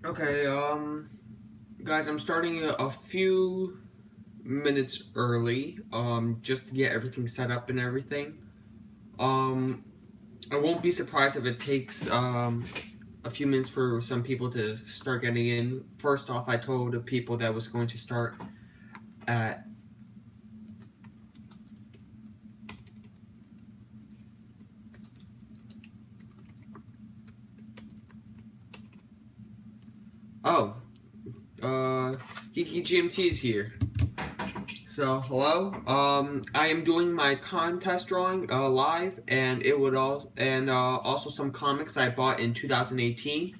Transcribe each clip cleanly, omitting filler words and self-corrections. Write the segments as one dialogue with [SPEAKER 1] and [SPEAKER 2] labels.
[SPEAKER 1] Okay, guys, I'm starting a few minutes early, just to get everything set up and everything. Um, I won't be surprised if it takes, a few minutes for some people to start getting in. First off, I told the people that was going to start at, oh, Geeky GMT is here. So, hello. I am doing my contest drawing live, and it would also some comics I bought in 2018,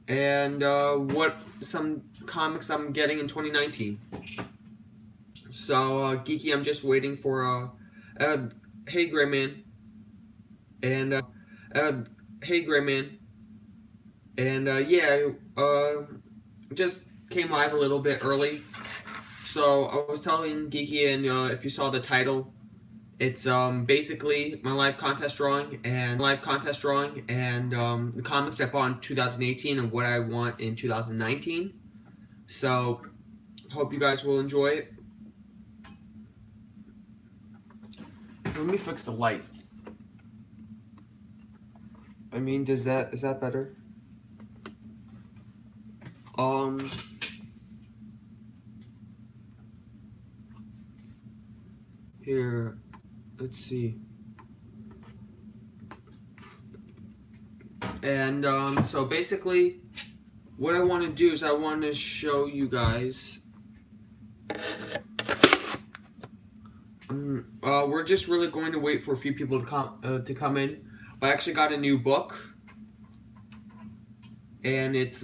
[SPEAKER 1] and what some comics I'm getting in 2019. So, Geeky, I'm just waiting for hey Gray Man, and uh, hey Gray Man, and yeah, just came live a little bit early. So I was telling Geeky, and if you saw the title, it's basically my live contest drawing and the comics I bought in 2018 and what I want in 2019. So hope you guys will enjoy it. Let me fix the light. I mean, is that better? Here, let's see. And so basically, what I want to do is I want to show you guys. We're just really going to wait for a few people to come in. I actually got a new book, and it's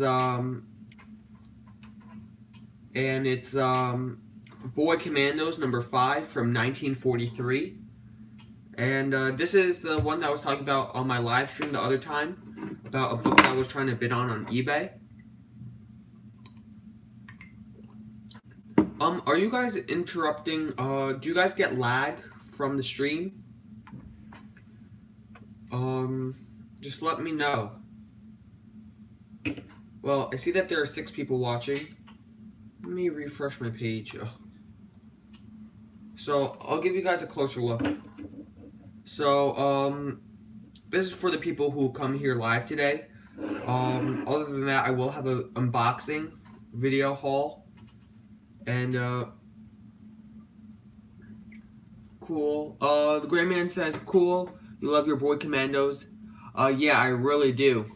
[SPEAKER 1] Boy Commandos #5 from 1943. And this is the one that I was talking about on my live stream the other time, about a book that I was trying to bid on eBay. Are you guys interrupting? Do you guys get lag from the stream? Just let me know. Well, I see that there are 6 people watching. Let me refresh my page. So, I'll give you guys a closer look. So, this is for the people who come here live today. Other than that, I will have an unboxing video haul. And, cool. The Gray Man says, cool, you love your Boy Commandos. Yeah, I really do.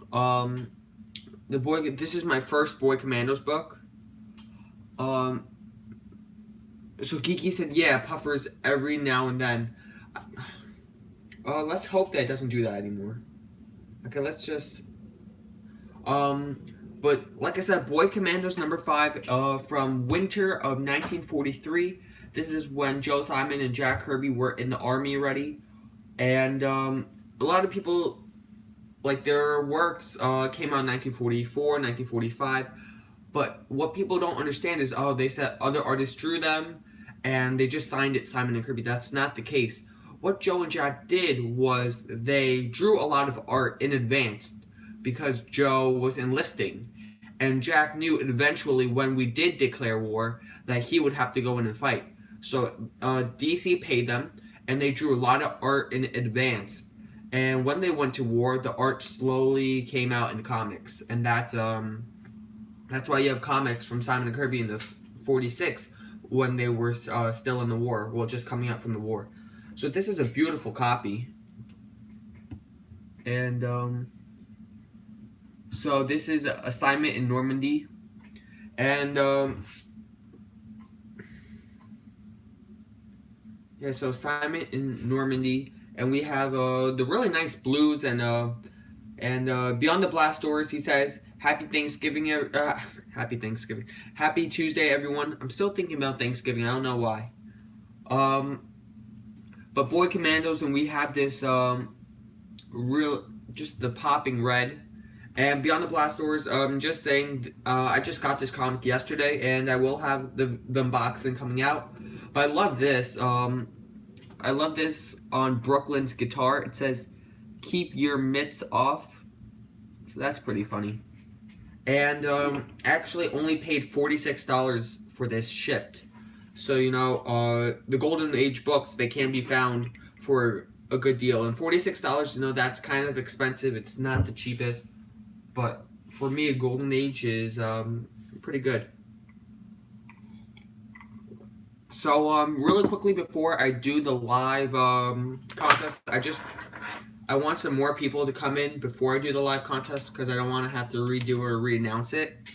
[SPEAKER 1] This is my first Boy Commandos book. So Geeky said, yeah, puffers every now and then. Let's hope that it doesn't do that anymore. Okay, let's just... But like I said, Boy Commandos #5 from winter of 1943. This is when Joe Simon and Jack Kirby were in the army already. And a lot of people, like, their works came out in 1944, 1945. But what people don't understand is, they said other artists drew them and they just signed it Simon and Kirby. That's not the case. What Joe and Jack did was they drew a lot of art in advance because Joe was enlisting. And Jack knew eventually when we did declare war that he would have to go in and fight. So DC paid them and they drew a lot of art in advance. And when they went to war, the art slowly came out in comics. And that's why you have comics from Simon and Kirby in the 46 when they were still in the war. Well, just coming out from the war. So this is a beautiful copy. And so this is Assignment in Normandy. And yeah, so Assignment in Normandy. And we have the really nice blues and Beyond the Blast Doors, he says, Happy Thanksgiving, Happy Thanksgiving. Happy Tuesday, everyone. I'm still thinking about Thanksgiving. I don't know why. But Boy Commandos, and we have this just the popping red. And Beyond the Blast Doors, just saying, I just got this comic yesterday, and I will have the unboxing coming out. But I love this. I love this on Brooklyn's guitar. It says, keep your mitts off. So that's pretty funny. and actually only paid $46 for this shipped. So you know, the Golden Age books, they can be found for a good deal, and $46, you know, that's kind of expensive. It's not the cheapest, but for me, a Golden Age is pretty good. So really quickly before I do the live contest, I want some more people to come in before I do the live contest because I don't want to have to redo it or re-announce it.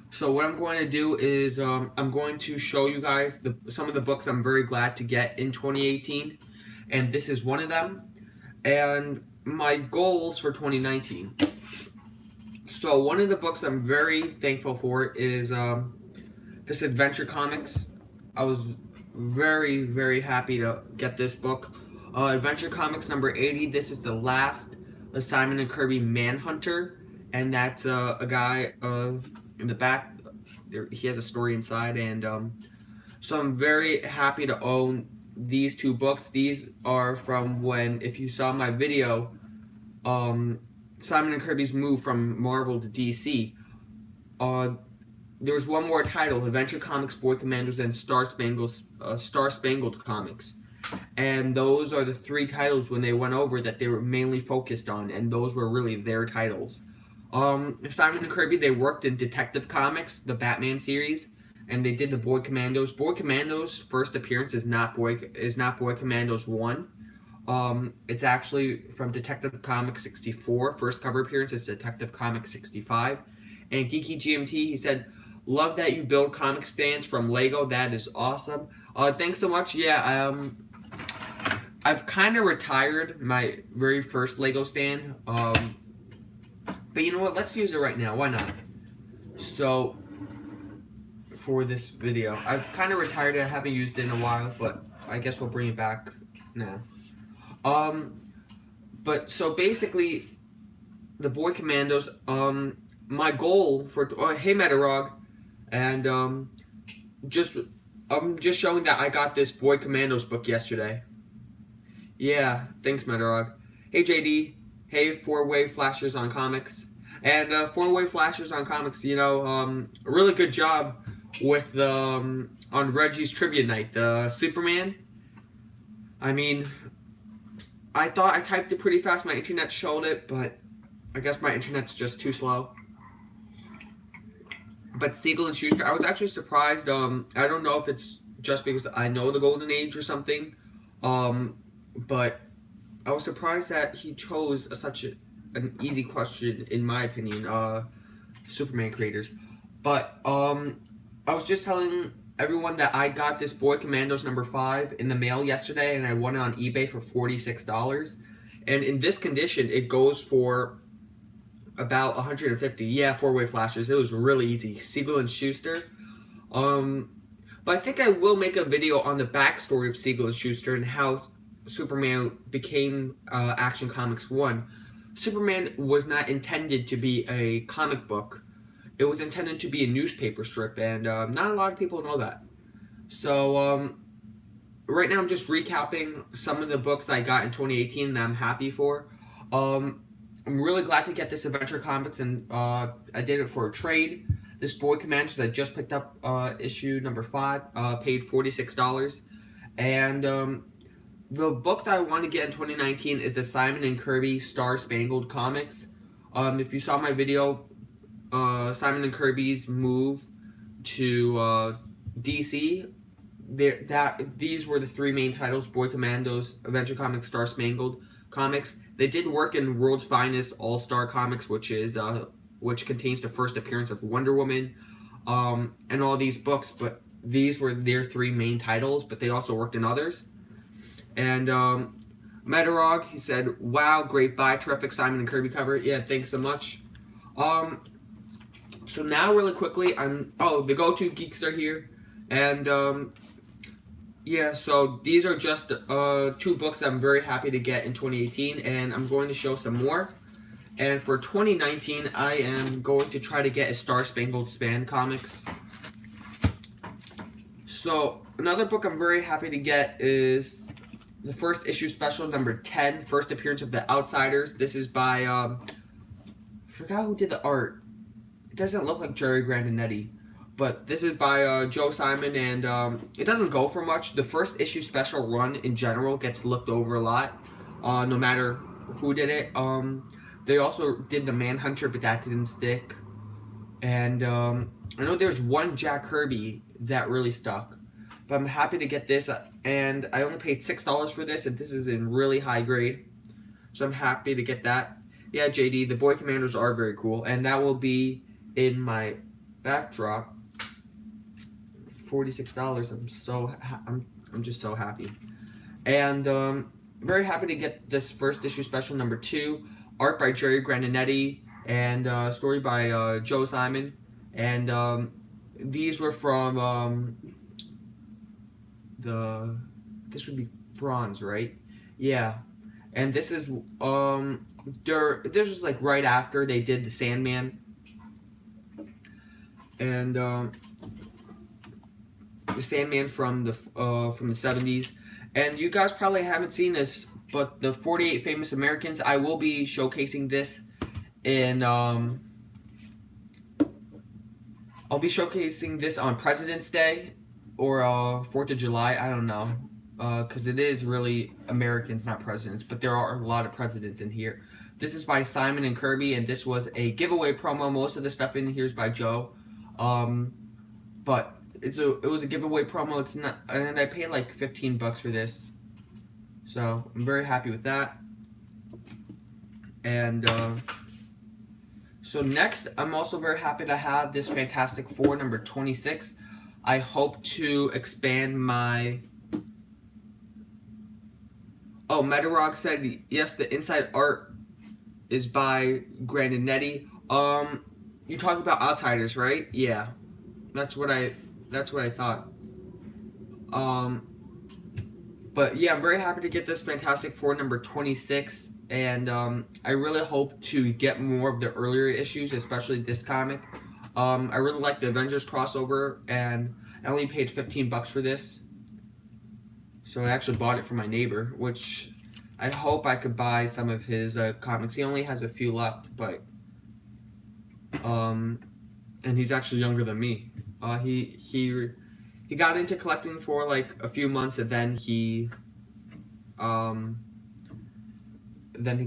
[SPEAKER 1] So what I'm going to do is I'm going to show you guys some of the books I'm very glad to get in 2018, and this is one of them, and my goals for 2019. So one of the books I'm very thankful for is this Adventure Comics. I was very, very happy to get this book. Adventure Comics number 80. This is the last Simon and Kirby Manhunter, and that's a guy in the back. There, he has a story inside, and so I'm very happy to own these two books. These are from when, if you saw my video, Simon and Kirby's move from Marvel to DC. There was one more title, Adventure Comics, Boy Commandos, and Star Spangled Comics. And those are the three titles when they went over that they were mainly focused on, and those were really their titles. Simon and Kirby, they worked in Detective Comics, the Batman series, and they did the Boy Commandos. Boy Commandos' first appearance is not Boy Commandos 1. It's actually from Detective Comics 64. First cover appearance is Detective Comics 65. And Geeky GMT, he said, "Love that you build comic stands from Lego. That is awesome." Thanks so much. Yeah, I've kind of retired my very first Lego stand. But you know what? Let's use it right now. Why not? So, for this video, I've kind of retired it. I haven't used it in a while, but I guess we'll bring it back now. But so basically, the Boy Commandos. My goal for hey Metarog, and I'm just showing that I got this Boy Commandos book yesterday. Yeah, thanks Metarog. Hey JD. Hey, Four-Way Flashers on Comics. And Four-Way Flashers on Comics, you know, a really good job with the, on Reggie's Trivia Night, the Superman. I mean, I thought I typed it pretty fast, my internet showed it, but I guess my internet's just too slow. But Siegel and Schuster, I was actually surprised, I don't know if it's just because I know the Golden Age or something, but I was surprised that he chose such an easy question, in my opinion, Superman creators. But I was just telling everyone that I got this Boy Commandos number 5 in the mail yesterday, and I won it on eBay for $46. And in this condition, it goes for about $150. Yeah, Four-Way Flashers. It was really easy. Siegel and Schuster. But I think I will make a video on the backstory of Siegel and Schuster and how Superman became Action Comics 1. Superman was not intended to be a comic book. It was intended to be a newspaper strip, and not a lot of people know that. So, right now I'm just recapping some of the books I got in 2018 that I'm happy for. I'm really glad to get this Adventure Comics, and I did it for a trade. This Boy Commandos I just picked up issue number 5, paid $46. And the book that I want to get in 2019 is the Simon and Kirby Star Spangled Comics. If you saw my video, Simon and Kirby's move to DC, these were the three main titles: Boy Commandos, Adventure Comics, Star Spangled Comics. They did work in World's Finest All-Star Comics, which contains the first appearance of Wonder Woman, and all these books. But these were their three main titles. But they also worked in others. And Metarog, he said, "Wow, great buy, terrific Simon and Kirby cover." Yeah, thanks so much. So now really quickly, the Go-To Geeks are here, and yeah, so these are just 2 books that I'm very happy to get in 2018, and I'm going to show some more. And for 2019, I am going to try to get a Star Spangled Span comics. So another book I'm very happy to get is the first issue special number 10, first appearance of the Outsiders. This is by I forgot who did the art. it doesn't look like Jerry Grandinetti, but this is by Joe Simon, and it doesn't go for much. The first issue special run in general gets looked over a lot, no matter who did it. They also did the Manhunter, but that didn't stick. And I know there's one Jack Kirby that really stuck, but I'm happy to get this. And I only paid $6 for this, and this is in really high grade, so I'm happy to get that. Yeah, JD, the Boy Commanders are very cool, and that will be in my backdrop. $46. I'm just so happy, and very happy to get this first issue special number 2, art by Jerry Grandinetti, and story by Joe Simon, and these were from this would be bronze, right? Yeah, and this is this was like right after they did the Sandman, and the Sandman from the 70s, and you guys probably haven't seen this, but the 48 Famous Americans, I will be showcasing this in I'll be showcasing this on President's Day or 4th of July. I don't know, because it is really Americans, not presidents, but there are a lot of presidents in here. This is by Simon and Kirby, and this was a giveaway promo. Most of the stuff in here is by Joe, but it was a giveaway promo. It's not, and I paid like $15 for this, so I'm very happy with that. And so next, I'm also very happy to have this Fantastic Four number 26. I hope to expand my... Oh, Metarog said, yes, the inside art is by Grandinetti. You talk about Outsiders, right? Yeah. That's what I thought. But yeah, I'm very happy to get this Fantastic Four number 26, and I really hope to get more of the earlier issues, especially this comic. I really like the Avengers crossover, and I only paid $15 for this. So I actually bought it for my neighbor, which I hope I could buy some of his comics. He only has a few left, but and he's actually younger than me. He got into collecting for like a few months, and then he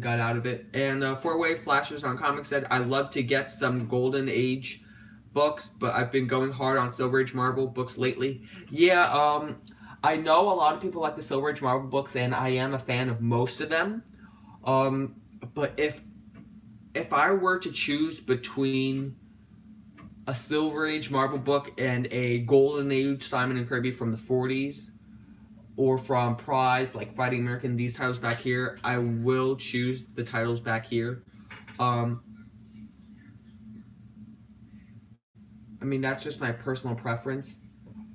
[SPEAKER 1] got out of it. And Four-Way Flashes on Comics said, I love to get some Golden Age books, but I've been going hard on Silver Age Marvel books lately. Yeah, I know a lot of people like the Silver Age Marvel books, and I am a fan of most of them. But if I were to choose between a Silver Age Marvel book and a Golden Age Simon and Kirby from the 40s, or from Prize, like Fighting American, these titles back here, I will choose the titles back here. I mean, that's just my personal preference.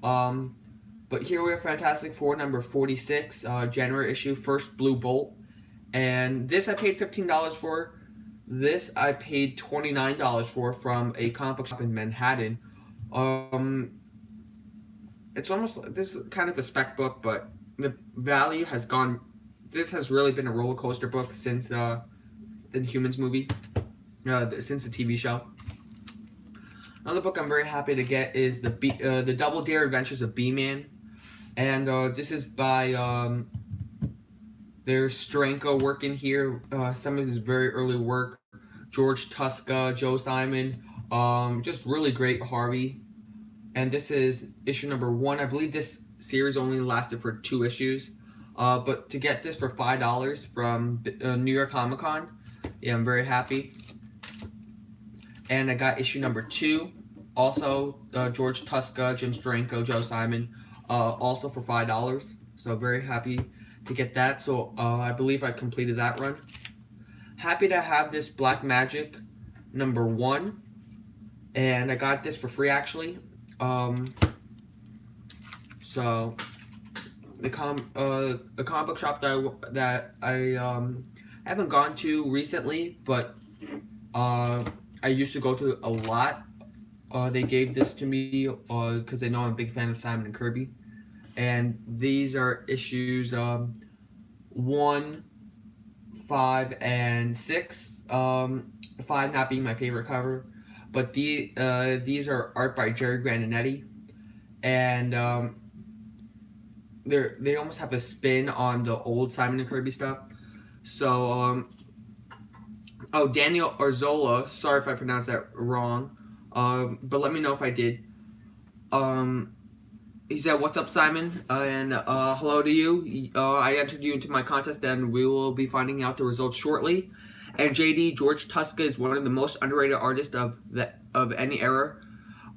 [SPEAKER 1] But here we have Fantastic Four number 46, January issue, first Blue Bolt. And this I paid $15 for. This I paid $29 for from a comic book shop in Manhattan. It's almost, this is kind of a spec book, but the value has gone, this has really been a roller coaster book since the Humans movie, since the TV show. Another book I'm very happy to get is the Double Dare Adventures of B-Man. And this is by, there's Stranko working here, some of his very early work, George Tuska, Joe Simon, just really great Harvey. And this is issue number 1. I believe this series only lasted for 2 issues. But to get this for $5 from New York Comic Con, yeah, I'm very happy. And I got issue number 2, also George Tuska, Jim Steranko, Joe Simon, also for $5. So very happy to get that. So I believe I completed that run. Happy to have this Black Magic number 1, and I got this for free actually. So the comic book shop that I haven't gone to recently, but I used to go to a lot. They gave this to me because they know I'm a big fan of Simon and Kirby, and these are issues 1, 5, and 6. 5 not being my favorite cover, but these are art by Jerry Grandinetti, and they almost have a spin on the old Simon and Kirby stuff. So oh, Daniel Arzola, sorry if I pronounced that wrong, but let me know if I did. He said, "What's up, Simon?" And hello to you. I entered you into my contest, and we will be finding out the results shortly. And JD, George Tuska is one of the most underrated artists of any era.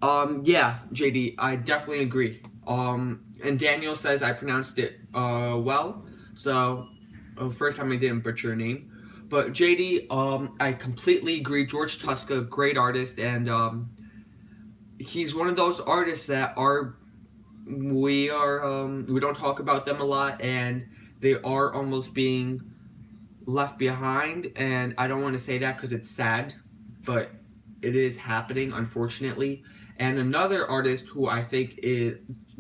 [SPEAKER 1] Yeah, JD, I definitely agree. And Daniel says I pronounced it well. So, first time I didn't butcher your name. But JD, I completely agree. George Tuska, great artist, and he's one of those artists that we don't talk about them a lot, and they are almost being left behind. And I don't want to say that because it's sad, but it is happening, unfortunately. And another artist who I think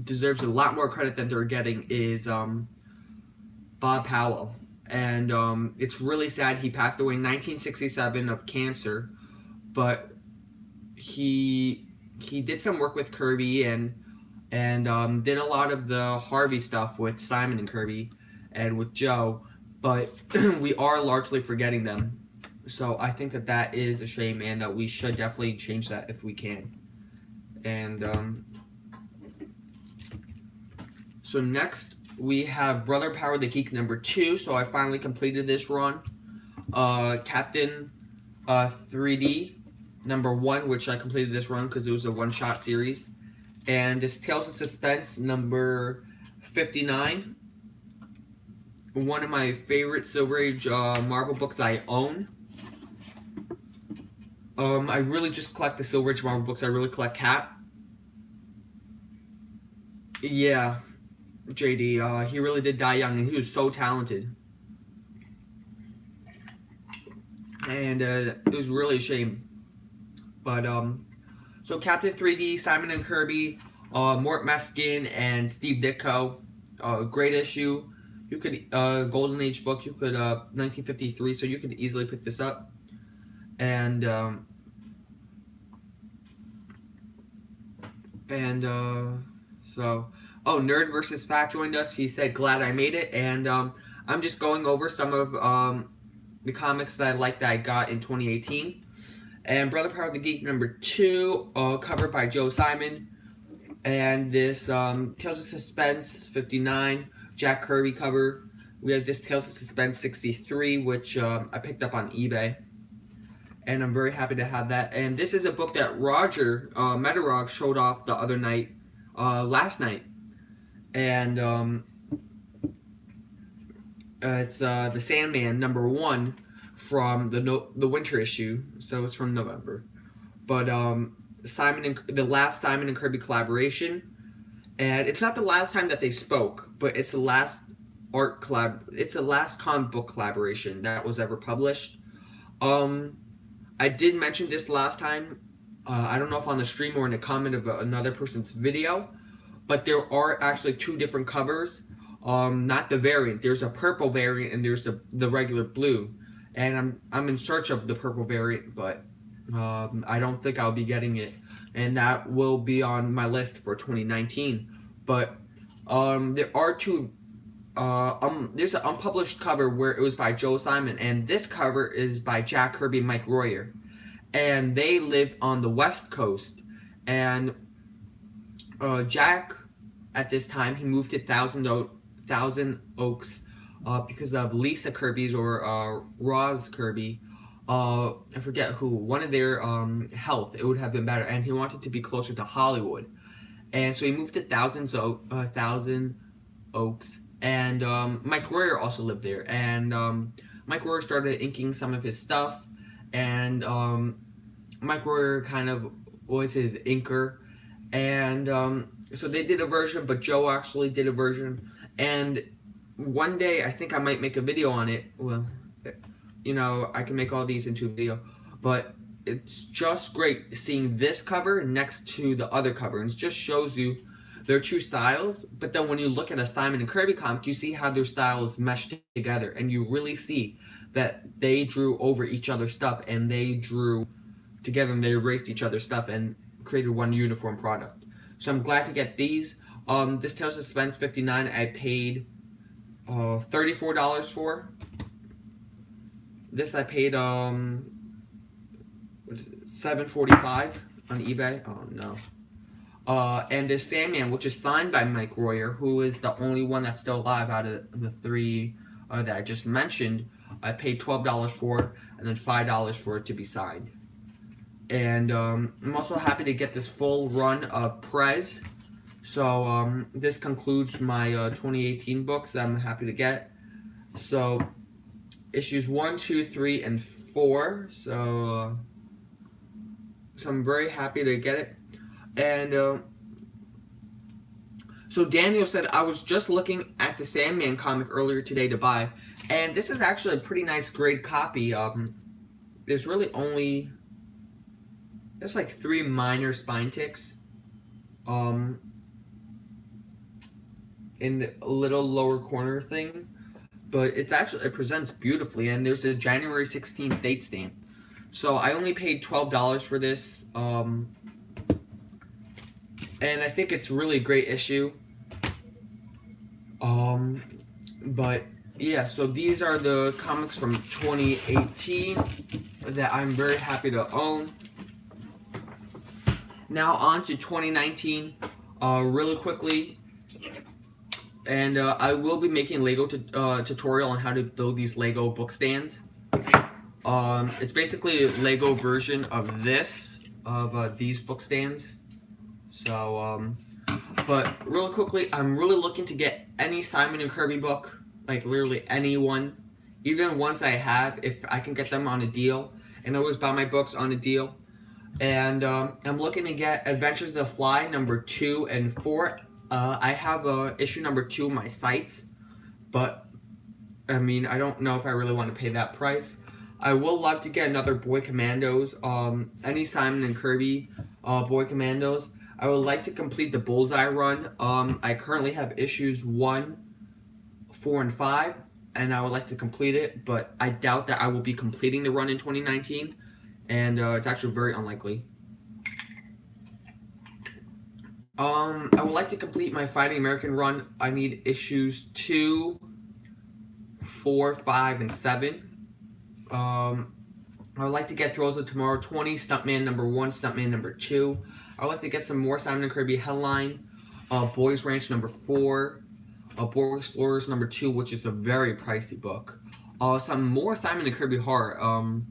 [SPEAKER 1] deserves a lot more credit than they're getting is Bob Powell. And it's really sad. He passed away in 1967 of cancer, but he did some work with Kirby and did a lot of the Harvey stuff with Simon and Kirby and with Joe, but we are largely forgetting them. So I think that is a shame, and that we should definitely change that if we can. And so next we have Brother Power the Geek number 2. So I finally completed this run. Captain 3D number 1, which I completed this run because it was a one-shot series. And this Tales of Suspense number 59. One of my favorite Silver Age Marvel books I own. I really just collect the Silver Age Marvel books. I really collect Cap. Yeah, JD, he really did die young, and he was so talented. And it was really a shame. But, so Captain 3D, Simon and Kirby, Mort Meskin, and Steve Ditko. Great issue. You could, Golden Age book, you could, 1953, so you could easily pick this up. And, so, oh, Nerd vs. Fat joined us. He said, glad I made it. And, I'm just going over some of, the comics that I like that I got in 2018. And Brother Power the Geek number 2, covered by Joe Simon. And this Tales of Suspense 59, Jack Kirby cover. We have this Tales of Suspense 63, which I picked up on eBay. And I'm very happy to have that. And this is a book that Roger Metarog showed off the other night, last night. And it's The Sandman number 1 from the winter issue, so it's from November. But the last Simon and Kirby collaboration, and it's not the last time that they spoke, but it's the last it's the last comic book collaboration that was ever published. I did mention this last time. I don't know if on the stream or in a comment of another person's video, but there are actually 2 different covers. Not the variant. There's a purple variant and there's the regular blue. And I'm in search of the purple variant, but I don't think I'll be getting it. And that will be on my list for 2019. But there are 2. There's an unpublished cover where it was by Joe Simon, and this cover is by Jack Kirby and Mike Royer. And they lived on the West Coast. And Jack, at this time, he moved to Thousand Oaks because of Lisa Kirby's or Roz Kirby. I forget who. One of their health. It would have been better. And he wanted to be closer to Hollywood. And so he moved to Thousand Oaks. And Mike Royer also lived there. And Mike Royer started inking some of his stuff. And Mike Royer kind of was his inker. And so they did a version, but Joe actually did a version. And one day, I think I might make a video on it. Well, you know, I can make all these into a video. But it's just great seeing this cover next to the other cover. And it just shows you their 2 styles. But then when you look at a Simon and Kirby comic, you see how their styles mesh together. And you really see that they drew over each other's stuff. And they drew together and they erased each other's stuff and created one uniform product. So I'm glad to get these. This Tales of Suspense 59 I paid $34 for. This I paid $7.45 on eBay. Oh no. And this Sandman, which is signed by Mike Royer, who is the only one that's still alive out of the three that I just mentioned, I paid $12 for, and then $5 for it to be signed. And I'm also happy to get this full run of Prez. So this concludes my 2018 books that I'm happy to get. So issues 1, 2, 3, and 4. So I'm very happy to get it. And so Daniel said, I was just looking at the Sandman comic earlier today to buy, and this is actually a pretty nice grade copy. There's really only, there's like 3 minor spine ticks in the little lower corner thing, but it's actually, it presents beautifully, and there's a January 16th date stamp. So I only paid $12 for this, and I think it's really a great issue. But yeah, so these are the comics from 2018 that I'm very happy to own. Now on to 2019, really quickly. And I will be making Lego tutorial on how to build these Lego book stands. It's basically a Lego version of this, of these book stands. So, but really quickly, I'm really looking to get any Simon and Kirby book, like literally anyone, even ones I have, if I can get them on a deal. And I always buy my books on a deal. And I'm looking to get Adventures of the Fly number 2 and 4. I have issue number 2 in my sights, but I mean, I don't know if I really want to pay that price. I will love to get another Boy Commandos, any Simon and Kirby Boy Commandos. I would like to complete the Bullseye run. I currently have issues 1, 4, and 5, and I would like to complete it, but I doubt that I will be completing the run in 2019, and it's actually very unlikely. I would like to complete my Fighting American run. I need issues 2, 4, 5, and 7. I would like to get Throws of Tomorrow 20, Stuntman number 1, Stuntman number 2. I would like to get some more Simon and Kirby Headline, Boys Ranch number 4, Boy Explorers number 2, which is a very pricey book. Some more Simon and Kirby horror.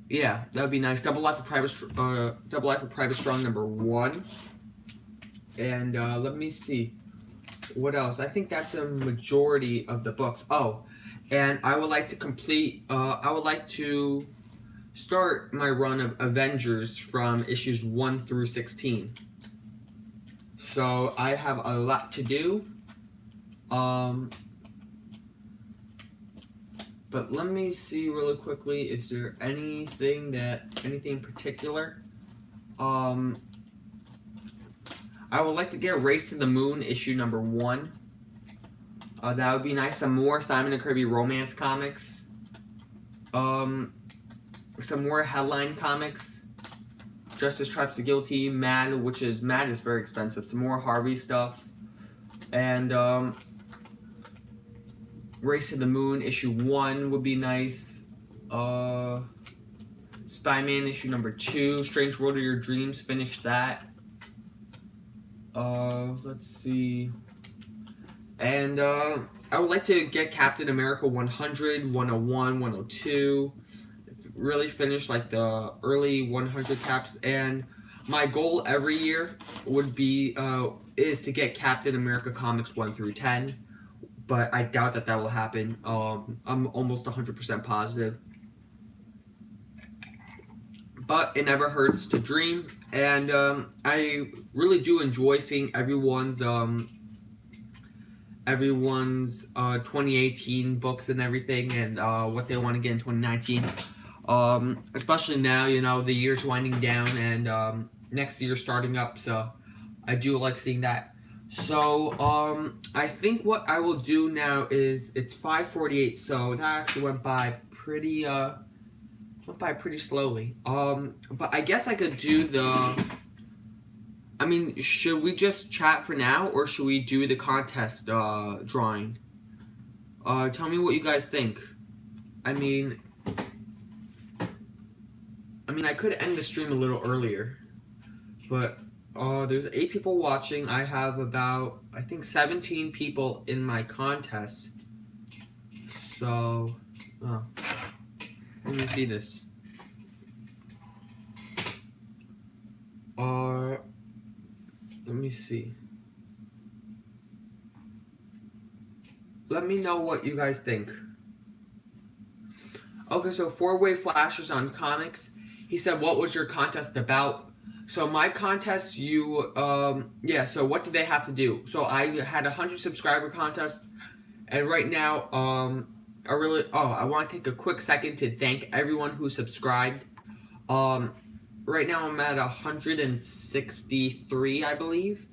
[SPEAKER 1] Yeah, that would be nice. Double Life of Private Strong number 1. And let me see what else. I think that's a majority of the books. Oh, and I would like to complete. I would like to start my run of Avengers from issues 1 through 16. So I have a lot to do. But let me see really quickly. Is there anything in particular? I would like to get Race to the Moon, issue number 1. That would be nice. Some more Simon and Kirby romance comics. Some more Headline comics. Justice Traps the Guilty, Mad is very expensive. Some more Harvey stuff. And Race to the Moon, issue 1 would be nice. Spyman, issue number 2. Strange World of Your Dreams, finish that. Let's see. And I would like to get Captain America 100, 101, 102. Really finish like the early 100 caps. And my goal every year would be is to get Captain America comics 1 through 10. But I doubt that will happen. I'm almost 100% positive. But it never hurts to dream, and I really do enjoy seeing everyone's 2018 books and everything, and what they want to get in 2019. Especially now, you know, the year's winding down, and next year starting up. So I do like seeing that. So I think what I will do now is it's 5:48, so that actually went by pretty went by pretty slowly. But I guess I could do the... I mean, should we just chat for now, or should we do the contest drawing? Tell me what you guys think. I mean, I could end the stream a little earlier, but there's 8 people watching. I have about, I think, 17 people in my contest. So, let me see this. Let me see. Let me know what you guys think. Okay, so 4-way flashes on comics. He said, what was your contest about? So my contest, so what did they have to do? So I had a 100 subscriber contest, and right now, I want to take a quick second to thank everyone who subscribed. Right now I'm at 163, I believe,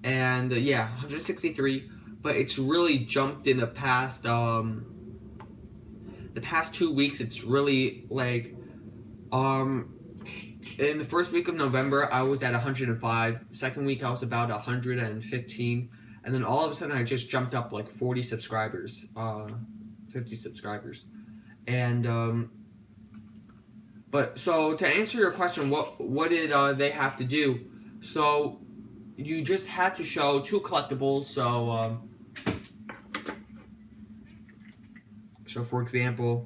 [SPEAKER 1] and 163. But it's really jumped in the past 2 weeks. It's really like, in the first week of November, I was at 105. Second week, I was about 115. And then all of a sudden, I just jumped up like 40 subscribers, 50 subscribers. And, but so to answer your question, what did they have to do? So you just had to show 2 collectibles. So for example,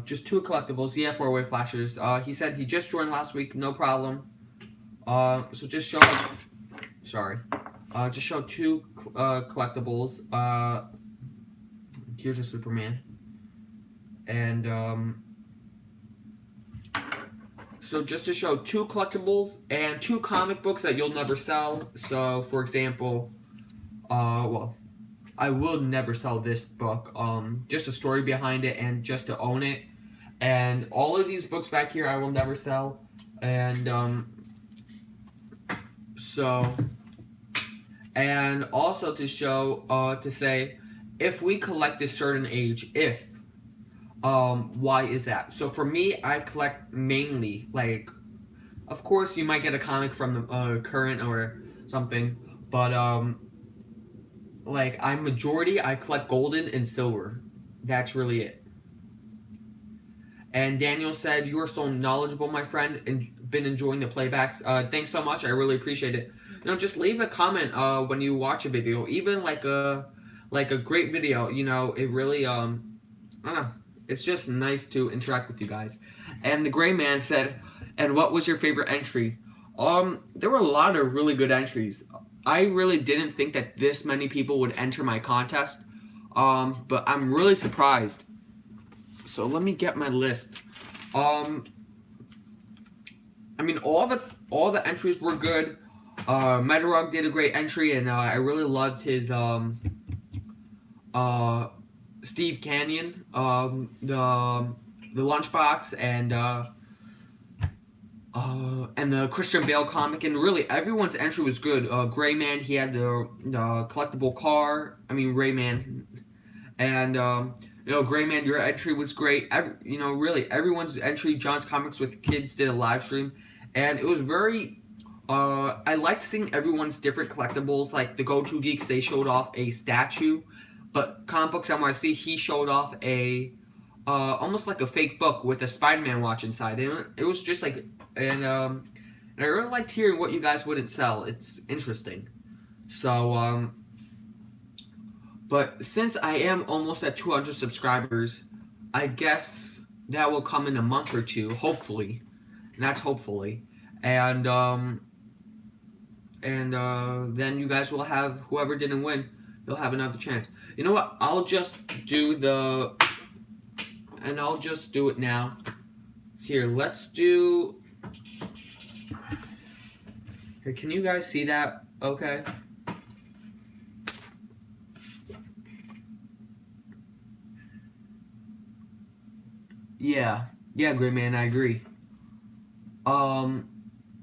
[SPEAKER 1] just 2 collectibles. Yeah, 4-way flashers. He said he just joined last week, no problem. So just show, just show 2 collectibles. Here's a Superman. And, so just to show 2 collectibles and 2 comic books that you'll never sell. So for example, I will never sell this book, just a story behind it and just to own it. And all of these books back here I will never sell. And and also to show, to say, if we collect a certain age, why is that? So for me, I collect mainly, like, of course you might get a comic from the current or something, but like, I collect golden and silver. That's really it. And Daniel said, you are so knowledgeable, my friend, and been enjoying the playbacks. Thanks so much. I really appreciate it. Just leave a comment when you watch a video, even like a great video. It really I don't know. It's just nice to interact with you guys. And the Gray Man said, and what was your favorite entry? There were a lot of really good entries. I really didn't think that this many people would enter my contest, but I'm really surprised. So let me get my list. I mean, all the entries were good. Metarog did a great entry, and I really loved his Steve Canyon, the Lunchbox, and the Christian Bale comic, and really everyone's entry was good. Gray Man, he had the collectible car. I mean, Rayman, and Gray Man, your entry was great. Really everyone's entry. John's Comics with Kids did a live stream, and it was very. I liked seeing everyone's different collectibles. Like the Go-To Geeks, they showed off a statue, but Comic Books NYC, he showed off a almost like a fake book with a Spider-Man watch inside. And it was just like, and I really liked hearing what you guys wouldn't sell. It's interesting. So, but since I am almost at 200 subscribers, I guess that will come in a month or 2, hopefully. And that's hopefully. And then you guys will have, whoever didn't win, you'll have another chance. You know what? I'll just do it now. Here, let's do... Here, can you guys see that? Okay. Yeah, Gray Man, I agree.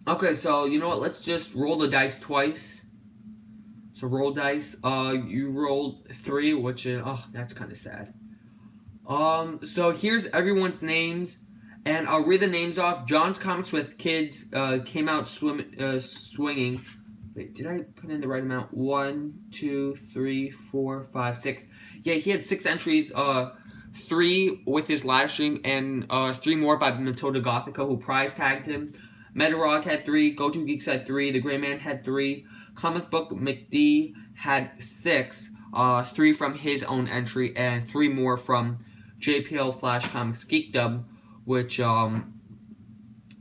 [SPEAKER 1] Okay, so you know what? Let's just roll the dice twice. So roll dice. You rolled 3, which is, oh, that's kind of sad. So here's everyone's names, and I'll read the names off. John's Comics with Kids came out swinging. Wait, did I put in the right amount? 1, 2, 3, 4, 5, 6. Yeah, he had 6 entries. 3 with his live stream, and 3 more by Matilda Gothica, who prize tagged him. Metarog had 3. Go To Geeks had 3. The Gray Man had 3. Comic Book McD had 6. 3 from his own entry, and 3 more from JPL Flash Comics Geekdom, which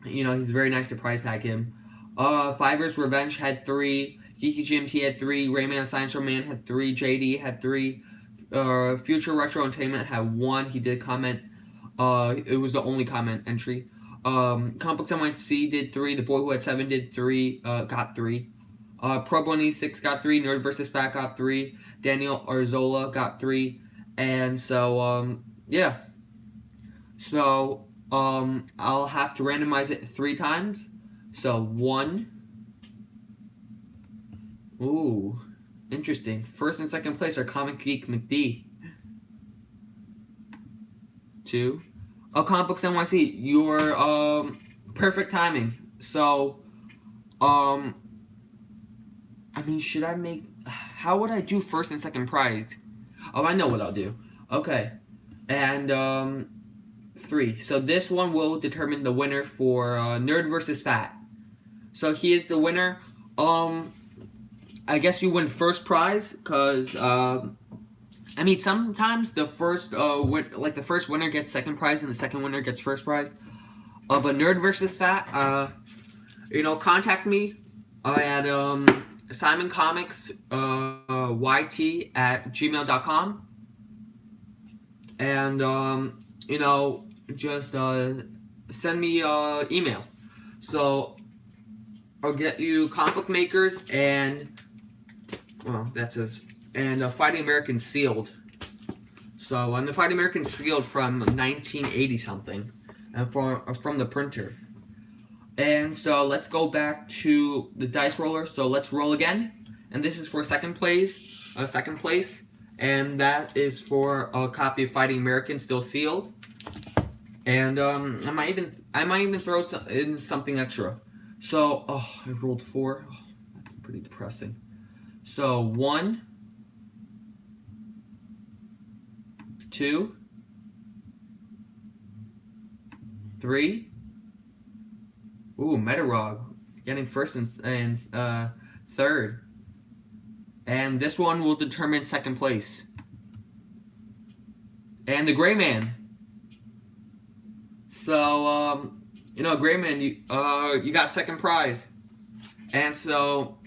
[SPEAKER 1] he's very nice to prize tag him. Fiverr's Revenge had 3. Geeky GMT had 3. Rayman Science Man had 3. JD had 3. Future Retro Entertainment had 1. He did comment. It was the only comment entry. Comic Books NYC did 3. The Boy Who Had 7 did 3. Got 3. Pro Bunny 6 got 3. Nerd vs. Fat got 3. Daniel Arzola got 3. And so, yeah. So, I'll have to randomize it 3 times. So, 1. Ooh, interesting. First and second place are Comic Geek McD. 2. Oh, Comic Books NYC, your, perfect timing. So, I mean, should I make... How would I do first and second prize? Oh, I know what I'll do. Okay. And, 3. So this one will determine the winner for Nerd vs. Fat. So he is the winner. I guess you win first prize, because, I mean, sometimes the first, the first winner gets second prize and the second winner gets first prize. But Nerd vs. Fat, contact me at, Simon Comics, YT@gmail.com. And, just send me email. So I'll get you Comic Book Makers and Fighting American sealed. So the Fighting American sealed from 1980 something, and from the printer. And so let's go back to the dice roller. So let's roll again, and this is for second place. And that is for a copy of Fighting American still sealed. And I might even throw in something extra. So I rolled 4. Oh, that's pretty depressing. So 1, 2, 3. Ooh, Metarog getting first and third. And this one will determine second place. And the Gray Man. So, Gray Man, you got second prize. And so,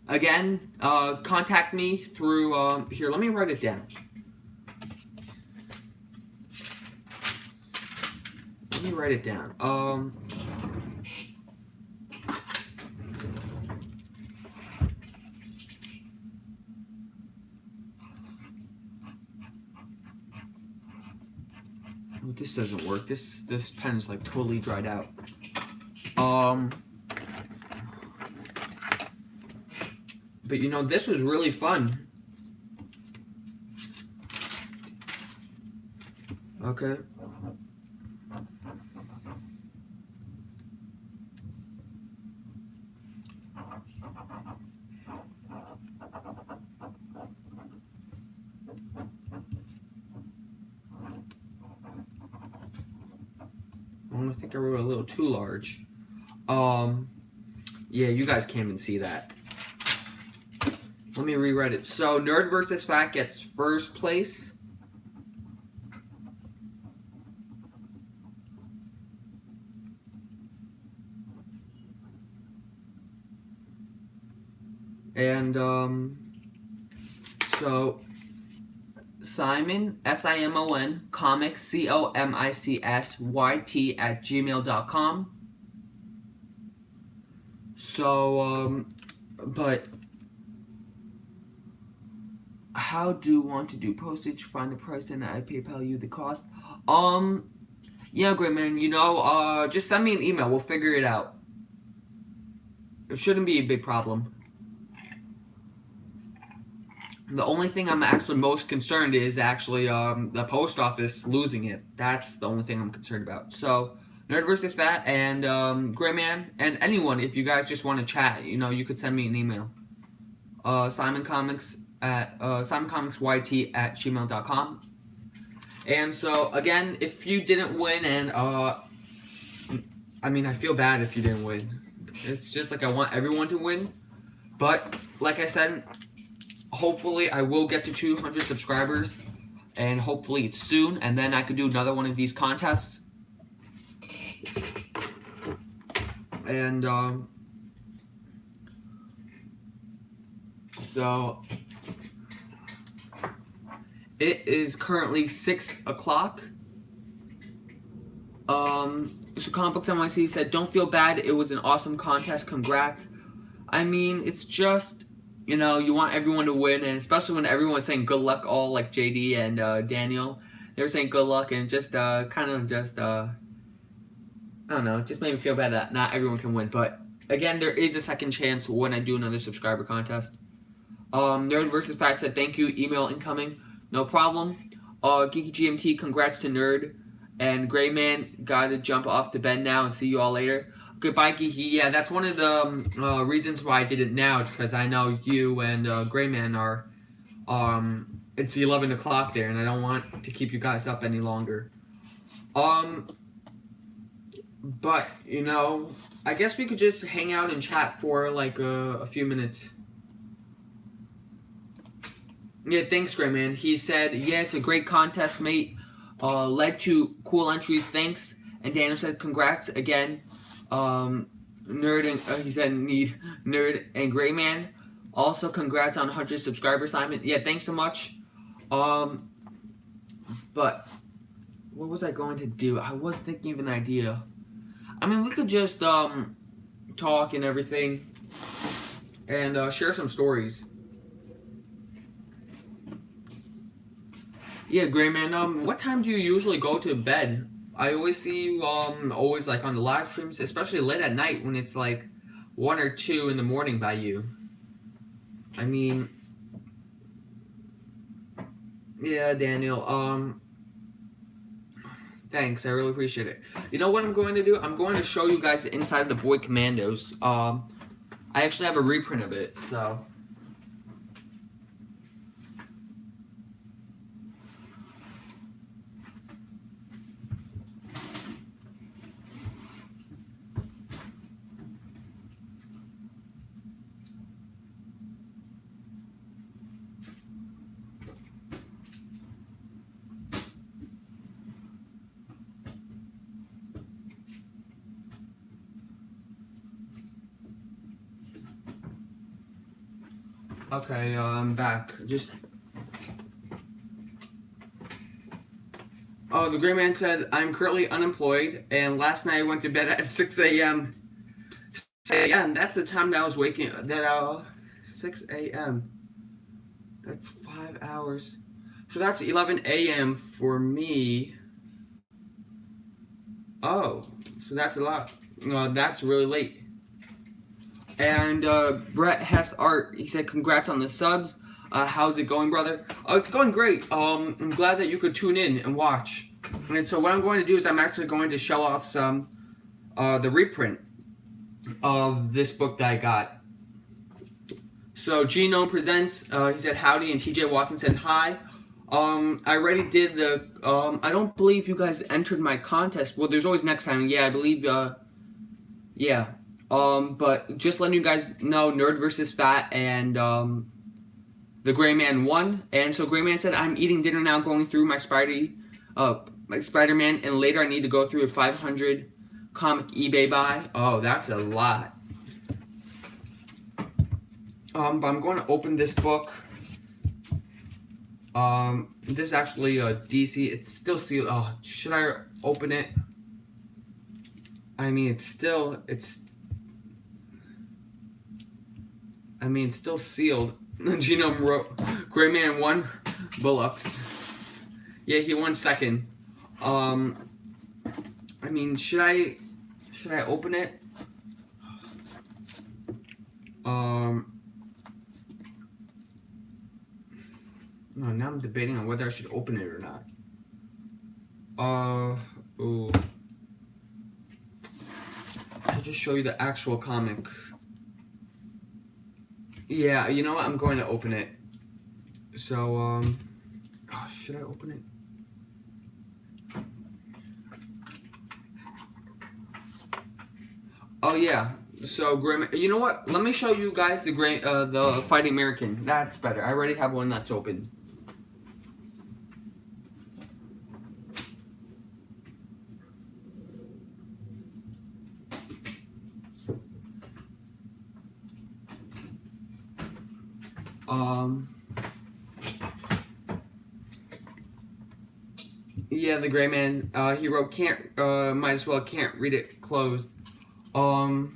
[SPEAKER 1] again, contact me through, here, let me write it down. This doesn't work. This pen is like totally dried out. But this was really fun. Okay. I think I wrote a little too large. Yeah, you guys can't even see that. Let me rewrite it. So, Nerd vs. Fat gets first place. And, so, Simon, SIMON, comics, COMICS, YT @gmail.com. So, but how do you want to do postage? Find the price and I PayPal you the cost. Yeah, great man. Just send me an email. We'll figure it out. It shouldn't be a big problem. The only thing I'm actually most concerned is actually the post office losing it. That's the only thing I'm concerned about. So, Nerd vs. Fat and Gray Man and anyone, if you guys just want to chat, you could send me an email. SimonComicsYT@gmail.com. And so, again, if you didn't win, and I feel bad if you didn't win. It's just like I want everyone to win. But, like I said, hopefully I will get to 200 subscribers. And hopefully it's soon. And then I could do another one of these contests. And, so it is currently 6 o'clock. So Comic Books NYC said, "Don't feel bad. It was an awesome contest. Congrats." I mean, it's just, you want everyone to win, and especially when everyone was saying good luck, all like JD and Daniel, they were saying good luck, and just I don't know, it just made me feel bad that not everyone can win. But again, there is a second chance when I do another subscriber contest. Nerd vs. Fat said, "Thank you. Email incoming. No problem." Geeky GMT, congrats to Nerd. And Gray Man, gotta jump off the bed now and see you all later. Goodbye, Geeky. Yeah, that's one of the reasons why I did it now. It's because I know you and Gray Man are, it's 11 o'clock there, and I don't want to keep you guys up any longer. But, I guess we could just hang out and chat for like a few minutes. Yeah, thanks, Gray Man. He said, "Yeah, it's a great contest, mate. Led to cool entries, thanks." And Daniel said, "Congrats again." Nerd and he said, "Need Nerd and Gray Man. Also, congrats on 100 subscribers, Simon." Yeah, thanks so much. But what was I going to do? I was thinking of an idea. We could just talk and everything, and share some stories. Yeah, Gray Man, what time do you usually go to bed? I always see you always like on the live streams, especially late at night when it's like 1 or 2 in the morning by you. Yeah, Daniel, thanks, I really appreciate it. You know what I'm going to do? I'm going to show you guys the inside of the Boy Commandos. I actually have a reprint of it, so... Okay, I'm back. Oh, the Gray Man said, "I'm currently unemployed, and last night I went to bed at 6 a.m. 6 a.m. That's the time that I was waking. 6 a.m. That's 5 hours. So that's 11 a.m. for me. Oh, so that's a lot. That's really late." And Brett Hess Art, he said, "Congrats on the subs. How's it going, brother?" It's going great. I'm glad that you could tune in and watch. And so what I'm going to do is I'm actually going to show off some the reprint of this book that I got. So Genome Presents, he said howdy, and TJ Watson said hi. I already did the, I don't believe you guys entered my contest. Well, there's always next time. Yeah, I believe, yeah. But just letting you guys know, Nerd vs. Fat and the Gray Man won. And so Gray Man said, "I'm eating dinner now, going through my Spider-Man, and later I need to go through a 500 comic eBay buy." Oh, that's a lot. But I'm going to open this book. This is actually a DC. It's still sealed. Oh, should I open it? It's still sealed. Genome wrote, "Gray Man won Bullocks." Yeah, he won second. Should I open it? No, now I'm debating on whether I should open it or not. Ooh. I'll just show you the actual comic. Yeah, you know what? I'm going to open it. So, should I open it? Oh yeah. So you know what? Let me show you guys the Fighting American. That's better. I already have one that's open. Yeah, the Gray Man. He wrote might as well can't read it closed. I'll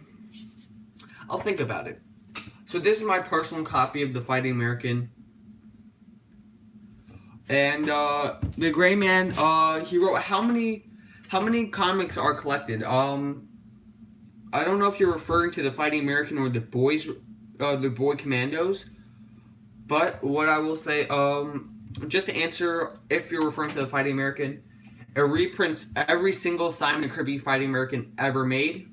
[SPEAKER 1] think about it. So this is my personal copy of the Fighting American. And the Gray Man, he wrote how many comics are collected? I don't know if you're referring to the Fighting American or the Boy Commandos. But what I will say, just to answer if you're referring to the Fighting American, it reprints every single Simon and Kirby Fighting American ever made.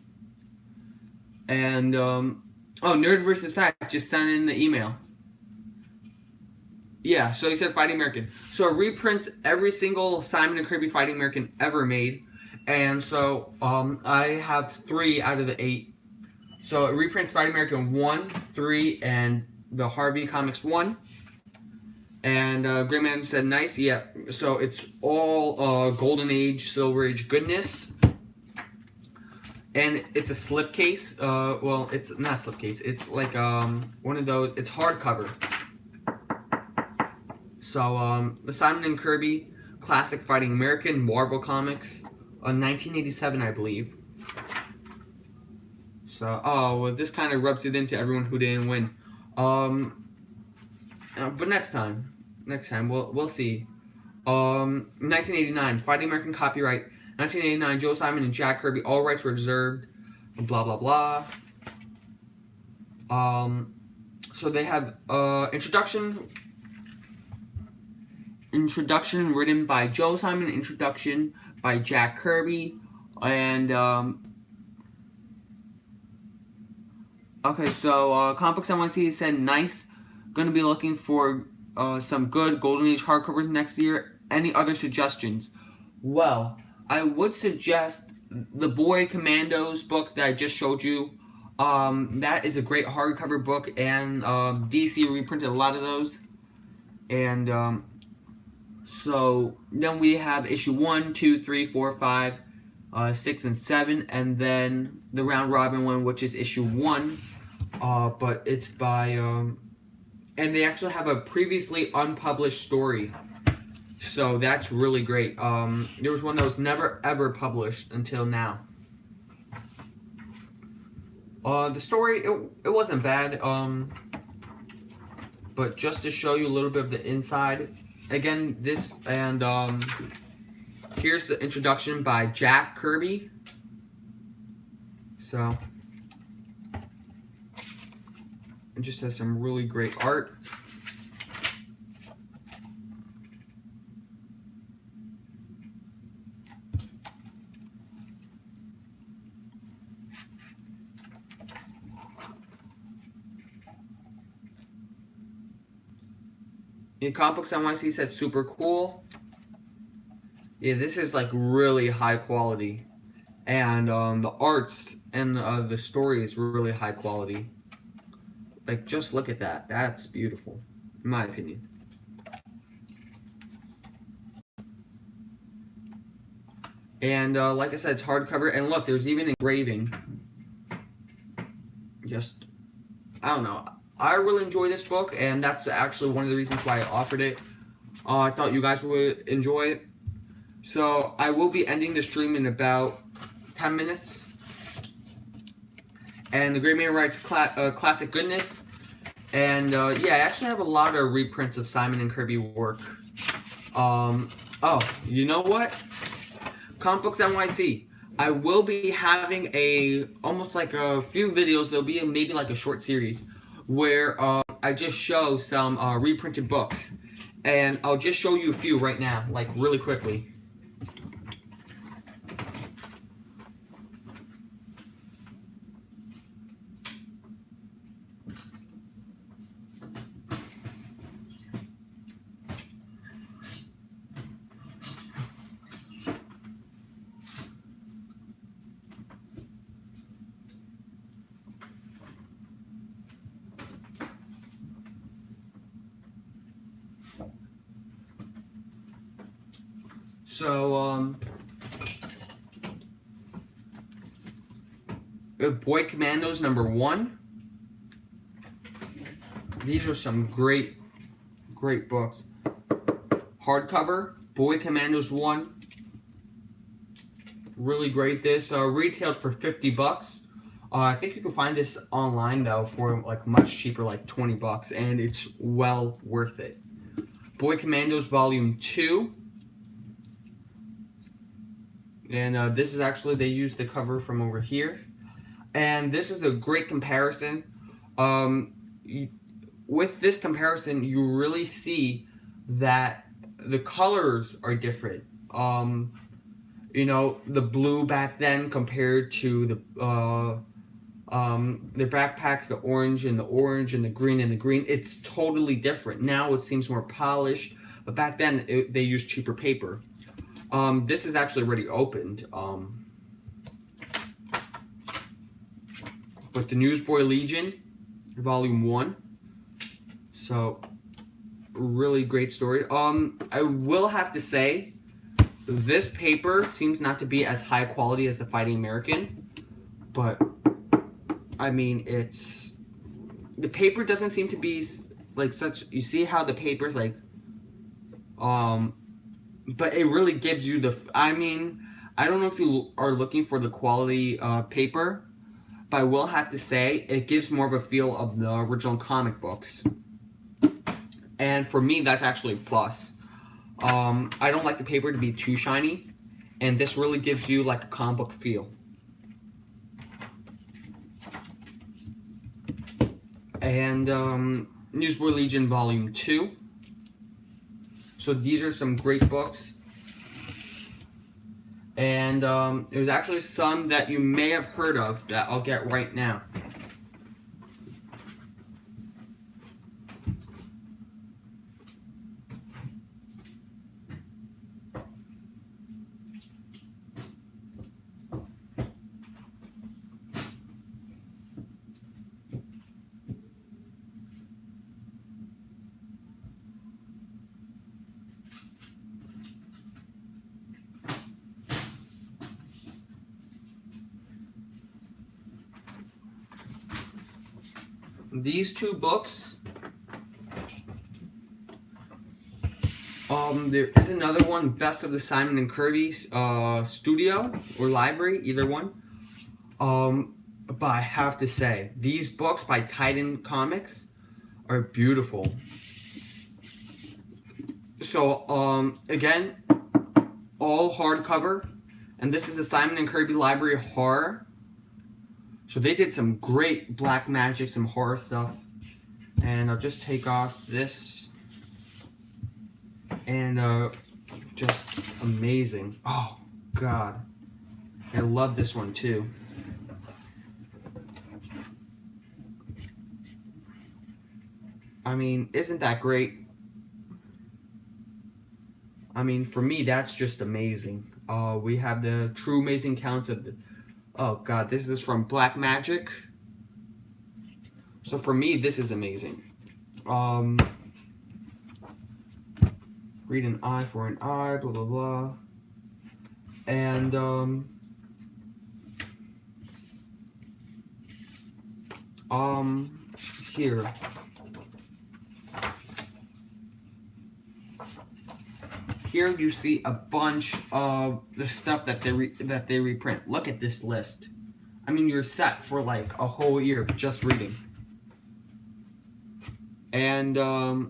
[SPEAKER 1] And Nerd vs. Fact just sent in the email. Yeah, so he said Fighting American. So it reprints every single Simon and Kirby Fighting American ever made. And so I have 3 out of the 8. So it reprints Fighting American 1, 3, and the Harvey Comics 1. And Gray Man said nice. Yeah, so it's all Golden Age, Silver Age goodness. And it's a slipcase. Well, it's not a slipcase. It's like one of those. It's hardcover. So the Simon and Kirby Classic Fighting American Marvel Comics, 1987, I believe. So well, this kind of rubs it into everyone who didn't win. But next time we'll see. 1989 Fighting American copyright. 1989 Joe Simon and Jack Kirby, all rights were reserved. Blah blah blah. So they have introduction written by Joe Simon, introduction by Jack Kirby, and okay, so Comic Books NYC said nice. Gonna be looking for some good Golden Age hardcovers next year. Any other suggestions? Well, I would suggest the Boy Commandos book that I just showed you. That is a great hardcover book, and DC reprinted a lot of those. And so then we have issue 1, 2, 3, 4, 5, 6, and 7, and then the round robin one, which is issue 1. But it's by and they actually have a previously unpublished story. So that's really great. There was one that was never ever published until now. The story, it wasn't bad. But just to show you a little bit of the inside, again, this and here's the introduction by Jack Kirby. So it just has some really great art. In Comic Books NYC said super cool. Yeah, this is like really high quality. And the arts and the story is really high quality. Like, just look at that. That's beautiful, in my opinion. And like I said, it's hardcover. And look, there's even engraving. Just, I don't know. I really enjoy this book, and that's actually one of the reasons why I offered it. I thought you guys would enjoy it. So I will be ending the stream in about 10 minutes. And the Gray Man writes classic goodness. And yeah, I actually have a lot of reprints of Simon and Kirby work. Oh, you know what? Comic Books NYC. I will be having almost like a few videos. There'll be maybe like a short series where I just show some reprinted books. And I'll just show you a few right now, like really quickly. So, we have Boy Commandos #1. These are some great books. Hardcover, Boy Commandos 1. Really great. This retailed for $50. I think you can find this online though for like much cheaper, like $20, and it's well worth it. Boy Commandos Volume 2. And this is actually, they used the cover from over here. And this is a great comparison. With this comparison, you really see that the colors are different. You know, the blue back then compared to the backpacks, the orange and the green and the green. It's totally different. Now it seems more polished, but back then they used cheaper paper. This is actually already opened. With the Newsboy Legion, Volume 1. So, really great story. I will have to say, this paper seems not to be as high quality as the Fighting American, but I mean, the paper doesn't seem to be like such. You see how the paper's like, but it really gives you the. I mean, I don't know if you are looking for the quality paper, but I will have to say it gives more of a feel of the original comic books. And for me, that's actually a plus. I don't like the paper to be too shiny, and this really gives you like a comic book feel. And Newsboy Legion Volume 2. So these are some great books. And there's actually some that you may have heard of that I'll get right now. These two books, there is another one, Best of the Simon and Kirby Studio or Library, either one. But I have to say, these books by Titan Comics are beautiful. So, again, all hardcover, and this is a Simon and Kirby Library horror. So they did some great black magic, some horror stuff. And I'll just take off this. And just amazing. Oh, God. I love this one, too. I mean, isn't that great? I mean, for me, that's just amazing. We have the True Amazing Counts of the... Oh, God, this is from Black Magic. So for me, this is amazing. Read an eye for an eye, blah, blah, blah. And, here. Here you see a bunch of the stuff that they reprint. Look at this list. I mean, you're set for like a whole year of just reading. And the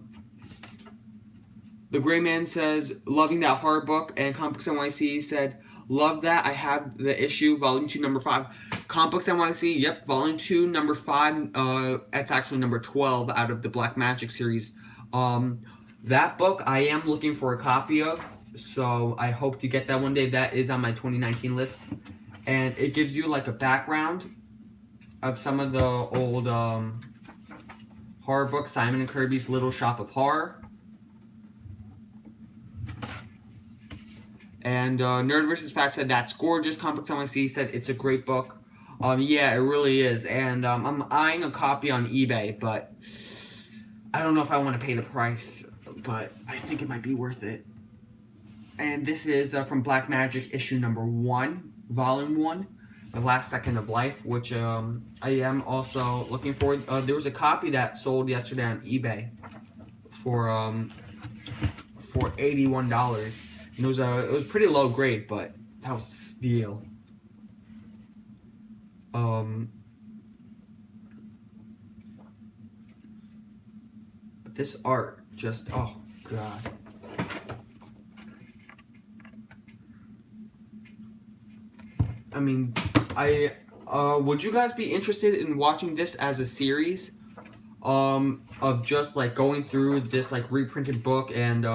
[SPEAKER 1] Gray Man says, loving that horror book. And Comics NYC said, love that. I have the issue, Volume 2, number 5. Comics NYC, yep, Volume 2, number 5. That's actually number 12 out of the Black Magic series. That book I am looking for a copy of, so I hope to get that one day. That is on my 2019 list. And it gives you like a background of some of the old horror books, Simon and Kirby's Little Shop of Horror. And Nerd vs. Fat said, that's gorgeous. Comics NYC said, it's a great book. Yeah, it really is. And I'm eyeing a copy on eBay, but I don't know if I want to pay the price, but I think it might be worth it. And this is from Black Magic issue number 1, volume 1, The Last Second of Life, which I am also looking for. There was a copy that sold yesterday on eBay for $81. And it was pretty low grade, but that was a steal. But this art just, oh god. I mean, would you guys be interested in watching this as a series? Of just like going through this like reprinted book and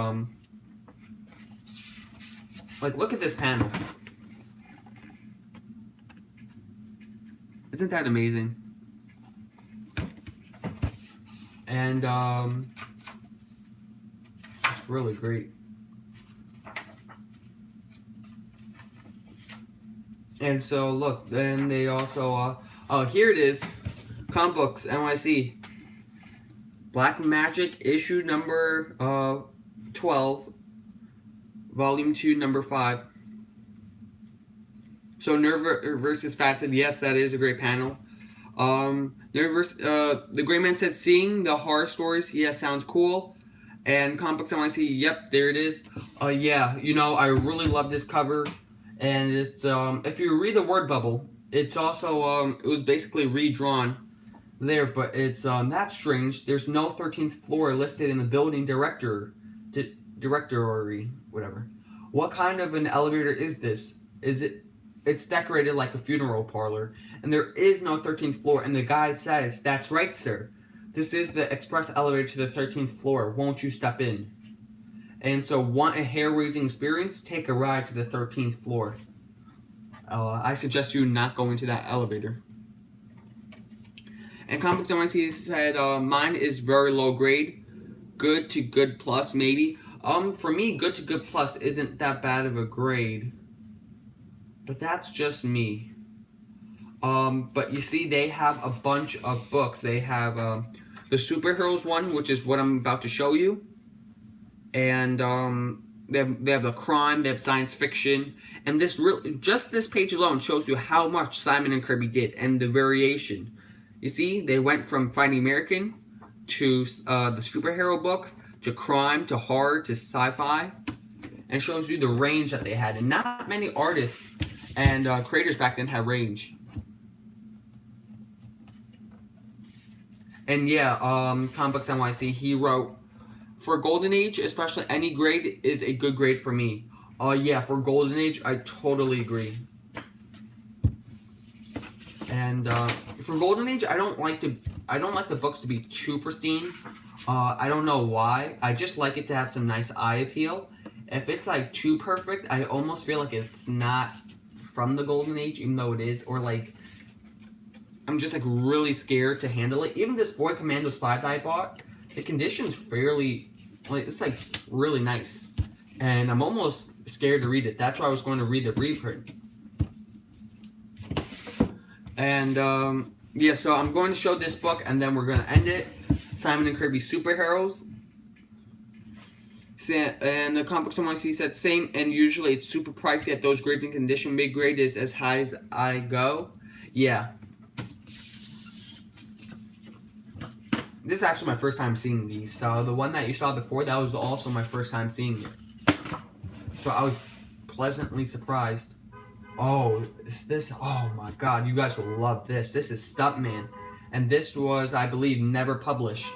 [SPEAKER 1] like, look at this panel. Isn't that amazing? And it's really great. And so look, then they also oh, here it is. Comic Books NYC. Black Magic issue number 12. Volume 2, number 5. So Nerd vs. Fat said, yes, that is a great panel. The Gray Man said, seeing the horror stories, yeah, sounds cool. And Comic Books NYC, yep, there it is. Yeah, you know, I really love this cover. And it's, if you read the word bubble, it's also, it was basically redrawn there, but it's not strange. There's no 13th floor listed in the building directory, whatever. What kind of an elevator is this? It's decorated like a funeral parlor, and there is no 13th floor, and the guy says, that's right, sir. This is the express elevator to the 13th floor. Won't you step in? And so, want a hair-raising experience? Take a ride to the 13th floor. I suggest you not go into that elevator. And Comic Books NYC said, mine is very low grade. Good to good plus, maybe. For me, good to good plus isn't that bad of a grade. But that's just me. But you see, they have a bunch of books. They have the superheroes one, which is what I'm about to show you. And they have the crime, they have science fiction. And just this page alone shows you how much Simon and Kirby did and the variation. You see, they went from Fighting American to the superhero books, to crime, to horror, to sci-fi, and shows you the range that they had. And not many artists and creators back then had range. And yeah, Comic Books NYC, he wrote, for Golden Age, especially, any grade is a good grade for me. Yeah, for Golden Age, I totally agree. And for Golden Age, I don't like the books to be too pristine. I don't know why. I just like it to have some nice eye appeal. If it's like too perfect, I almost feel like it's not from the Golden Age, even though it is. Or like, I'm just like really scared to handle it. Even this Boy Commandos 5 that I bought, the condition's fairly, like, it's like really nice. And I'm almost scared to read it. That's why I was going to read the reprint. And yeah, so I'm going to show this book and then we're going to end it. Simon and Kirby Superheroes. And the Comic Books NYC said, same, and usually it's super pricey at those grades and condition. Mid grade is as high as I go. Yeah. This is actually my first time seeing these. So the one that you saw before, that was also my first time seeing it. So I was pleasantly surprised. Oh, is this? Oh my god, you guys will love this. This is Stuntman. And this was, I believe, never published.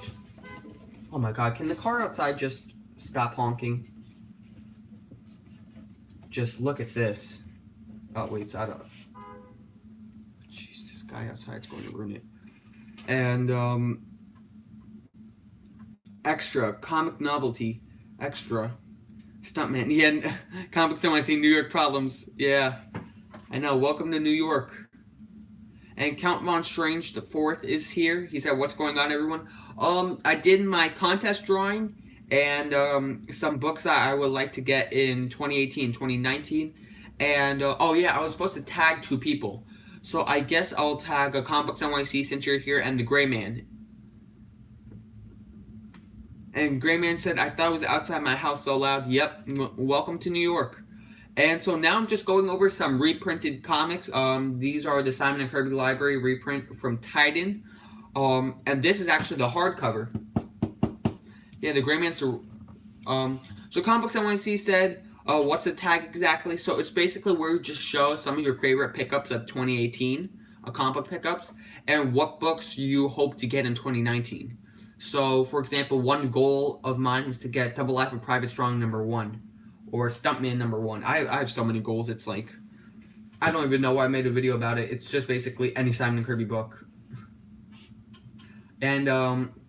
[SPEAKER 1] Oh my god, can the car outside just stop honking? Just look at this. Oh wait, it's out of... Jeez, this guy outside's going to ruin it. And, extra, comic novelty. Extra. Stuntman. Yeah, Comics NYC, New York problems. Yeah, I know. Welcome to New York. And Count Von Strange the fourth is here. He said, "What's going on, everyone?" I did my contest drawing and some books that I would like to get in 2018, 2019. And oh yeah, I was supposed to tag 2 people, so I guess I'll tag a Comics NYC since you're here, and the Gray Man. And Gray Man said, "I thought it was outside my house so loud." Yep, welcome to New York. And so now I'm just going over some reprinted comics. These are the Simon and Kirby Library reprint from Titan. And this is actually the hardcover. Yeah, the Gray Man's. So Comics NYC said, what's the tag exactly? So it's basically where you just show some of your favorite pickups of 2018, comic book pickups, and what books you hope to get in 2019. So, for example, one goal of mine is to get Double Life of Private Strong #1. Or Stuntman #1. I have so many goals, it's like, I don't even know why I made a video about it. It's just basically any Simon and Kirby book. And,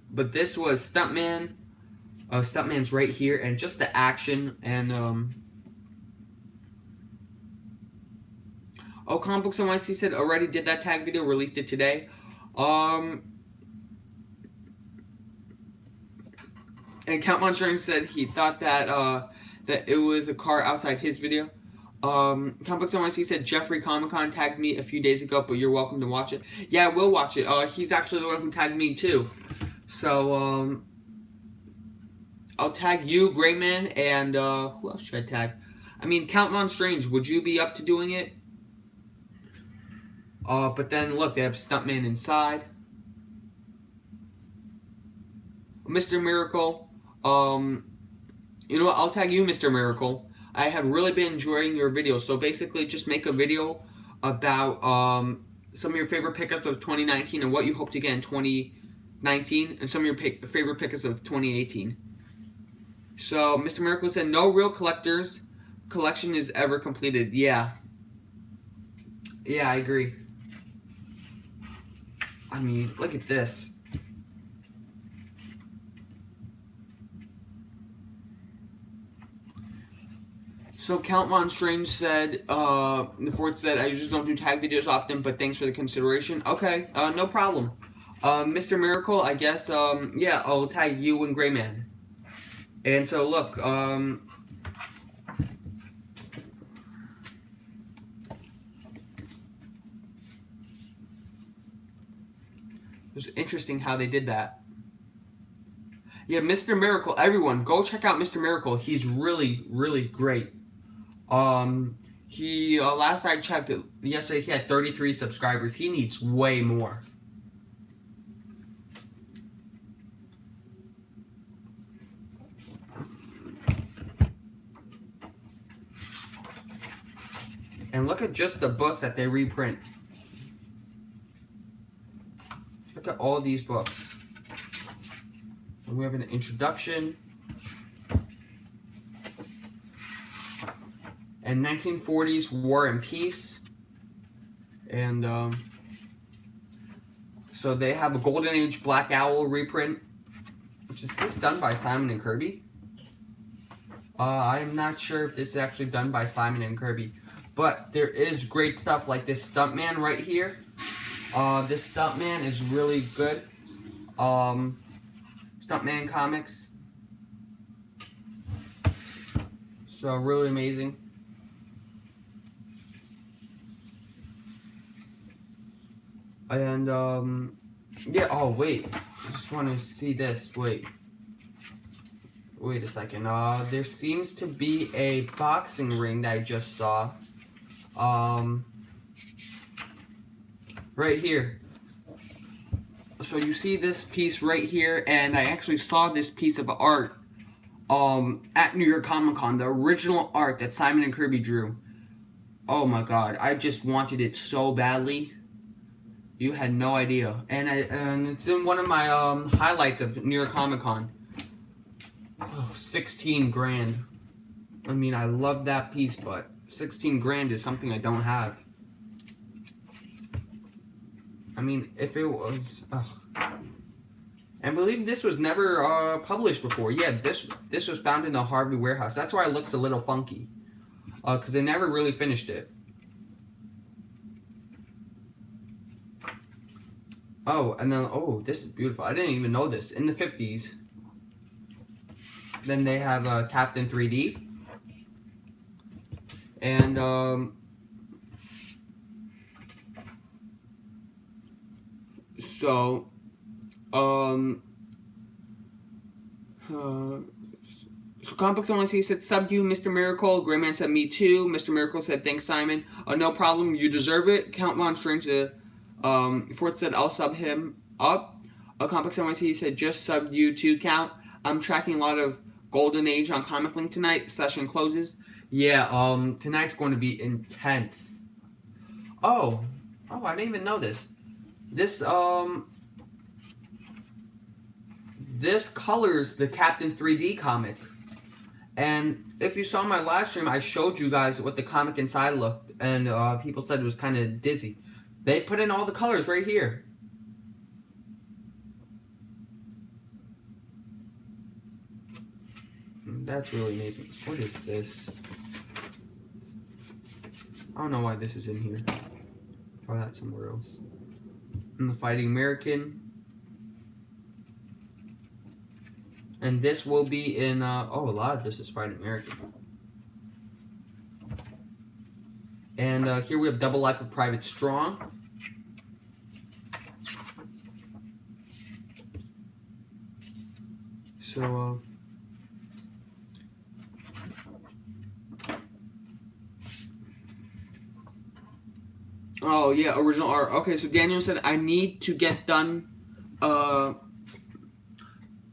[SPEAKER 1] but this was Stuntman. Stuntman's right here, and just the action, and, oh, Comic Books NYC said, already did that tag video, released it today. And Count Von Strange said he thought that, that it was a car outside his video. Comic Books NYC said Jeffrey Comic Con tagged me a few days ago, but you're welcome to watch it. Yeah, I will watch it. He's actually the one who tagged me too. So, I'll tag you, Grayman, and who else should I tag? I mean, Count Von Strange, would you be up to doing it? But then look, they have Stuntman inside. Mr. Miracle, you know what, I'll tag you, Mr. Miracle. I have really been enjoying your videos. So basically, just make a video about some of your favorite pickups of 2019 and what you hope to get in 2019, and some of your favorite pickups of 2018. So Mr. Miracle said, no real collector's collection is ever completed. Yeah. Yeah, I agree. I mean, look at this. So Count Von Strange said, the fourth said, I usually don't do tag videos often, but thanks for the consideration. Okay, no problem. Mr. Miracle, I guess, yeah, I'll tag you and Grayman. And so look, it's interesting how they did that. Yeah, Mr. Miracle, everyone, go check out Mr. Miracle. He's really, really great. He, last I checked, yesterday he had 33 subscribers. He needs way more. And look at just the books that they reprint. Look at all these books. And we have an introduction. And 1940s War and Peace. And so they have a Golden Age Black Owl reprint. Which is this done by Simon and Kirby? I'm not sure if this is actually done by Simon and Kirby. But there is great stuff like this Stuntman right here. This Stuntman is really good. Stuntman comics. So really amazing. And yeah, oh wait. I just want to see this. Wait a second. There seems to be a boxing ring that I just saw. Right here. So you see this piece right here, and I actually saw this piece of art at New York Comic Con, the original art that Simon and Kirby drew. Oh my god, I just wanted it so badly. You had no idea. And it's in one of my highlights of New York Comic Con. Oh, 16 grand. I mean, I love that piece, but 16 grand is something I don't have. I mean, if it was... I believe this was never published before. Yeah, this was found in the Harvey warehouse. That's why it looks a little funky. Because they never really finished it. Oh, and then, oh, this is beautiful. I didn't even know this. In the 50s. Then they have Captain 3D. And, so, so Complex NYC said, sub you, Mr. Miracle. Grayman said, me too. Mr. Miracle said, thanks, Simon. No problem. You deserve it. Count Von Strange Fort said, I'll sub him up. Complex NYC said, just sub you too, Count. I'm tracking a lot of Golden Age on Comic Link tonight. Session closes. Yeah, tonight's going to be intense. Oh, I didn't even know this. This colors the Captain 3D comic. And if you saw my live stream, I showed you guys what the comic inside looked, and people said it was kind of dizzy. They put in all the colors right here. That's really amazing. What is this? I don't know why this is in here. Try that somewhere else. And the Fighting American. And this will be in, a lot of this is Fighting American. And here we have Double Life of Private Strong. So, oh, yeah, original art. Okay, so Daniel said, I need to get done, oh,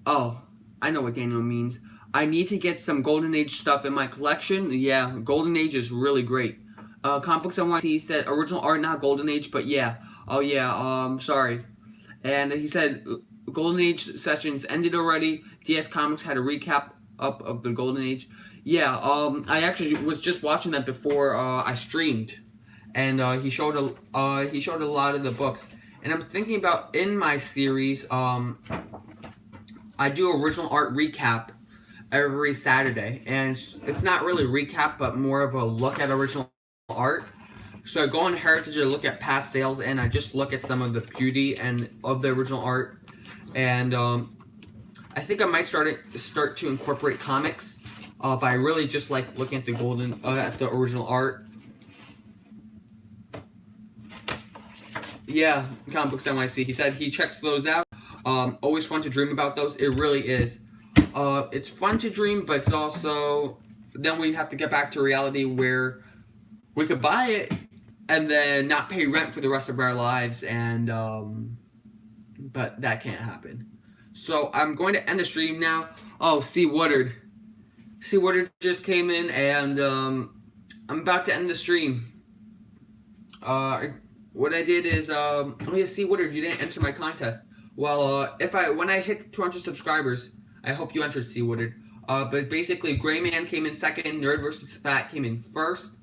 [SPEAKER 1] I know what Daniel means. I need to get some Golden Age stuff in my collection. Yeah, Golden Age is really great. Complex NYC said, original art, not Golden Age, but yeah. Oh, yeah, sorry. And he said, Golden Age sessions ended already. DS Comics had a recap up of the Golden Age. Yeah, I actually was just watching that before I streamed. And he showed a lot of the books. And I'm thinking about, in my series, I do original art recap every Saturday, and it's not really recap, but more of a look at original art. So I go on Heritage and look at past sales, and I just look at some of the beauty and of the original art. And I think I might start to incorporate comics, but I really just like looking at the original art. Yeah, Comic Books NYC. He said he checks those out. Always fun to dream about those. It really is. It's fun to dream, but it's also, then we have to get back to reality where we could buy it and then not pay rent for the rest of our lives, and but that can't happen. So I'm going to end the stream now. Oh, C. Woodard just came in, and I'm about to end the stream. What I did is, oh yeah, C. Woodard, you didn't enter my contest. Well, when I hit 200 subscribers, I hope you entered, C. Woodard. But basically, Grayman came in second, Nerd vs. Fat came in first,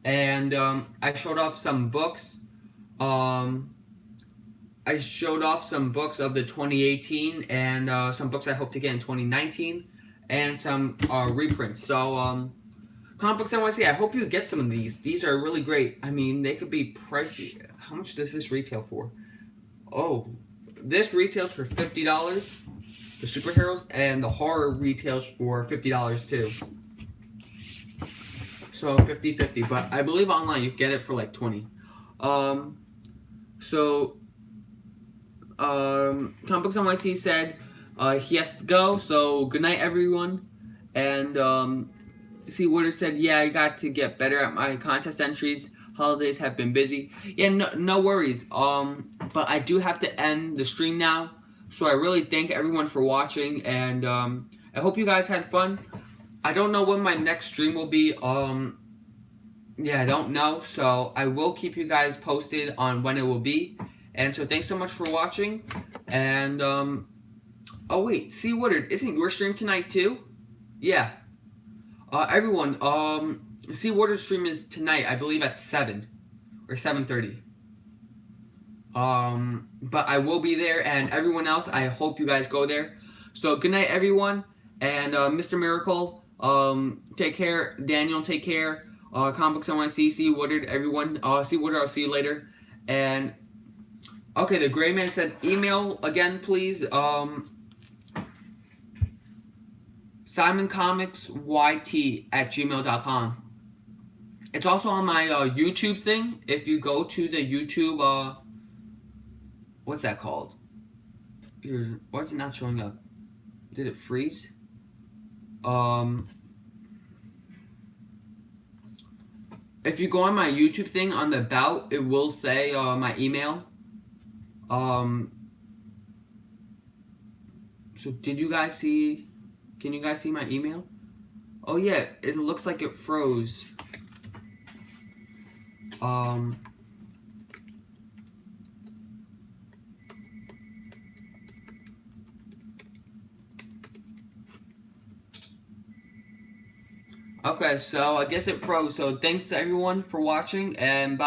[SPEAKER 1] and I showed off some books. I showed off some books of the 2018 and some books I hope to get in 2019, and some reprints. So, Comic Books NYC, I hope you get some of these. These are really great. I mean, they could be pricey. How much does this retail for? Oh, this retails for $50, the superheroes, and the horror retails for $50 too. So 50-50, but I believe online you get it for like 20. Comic Books NYC said he has to go, so good night everyone. And C. Woodard said, yeah, I got to get better at my contest entries. Holidays have been busy. Yeah, no worries. But I do have to end the stream now. So I really thank everyone for watching, and I hope you guys had fun. I don't know when my next stream will be. Yeah, I don't know. So I will keep you guys posted on when it will be. And so thanks so much for watching. And oh wait, C. Woodard, isn't your stream tonight too? Yeah. Everyone, C. Woodard's stream is tonight, I believe at 7 or 7:30. But I will be there, and everyone else, I hope you guys go there. So good night, everyone, and Mr. Miracle, take care. Daniel, take care. Comic Books NYC, see Woodard, everyone. See Woodard, I'll see you later. And okay, the Gray Man said email again, please. SimonComicsYT@gmail.com. It's also on my YouTube thing. If you go to the YouTube, what's that called? Why is it not showing up? Did it freeze? If you go on my YouTube thing, on the about, it will say my email. So did you guys see? Can you guys see my email? Oh yeah, it looks like it froze. Okay, so I guess it froze. So thanks to everyone for watching, and bye.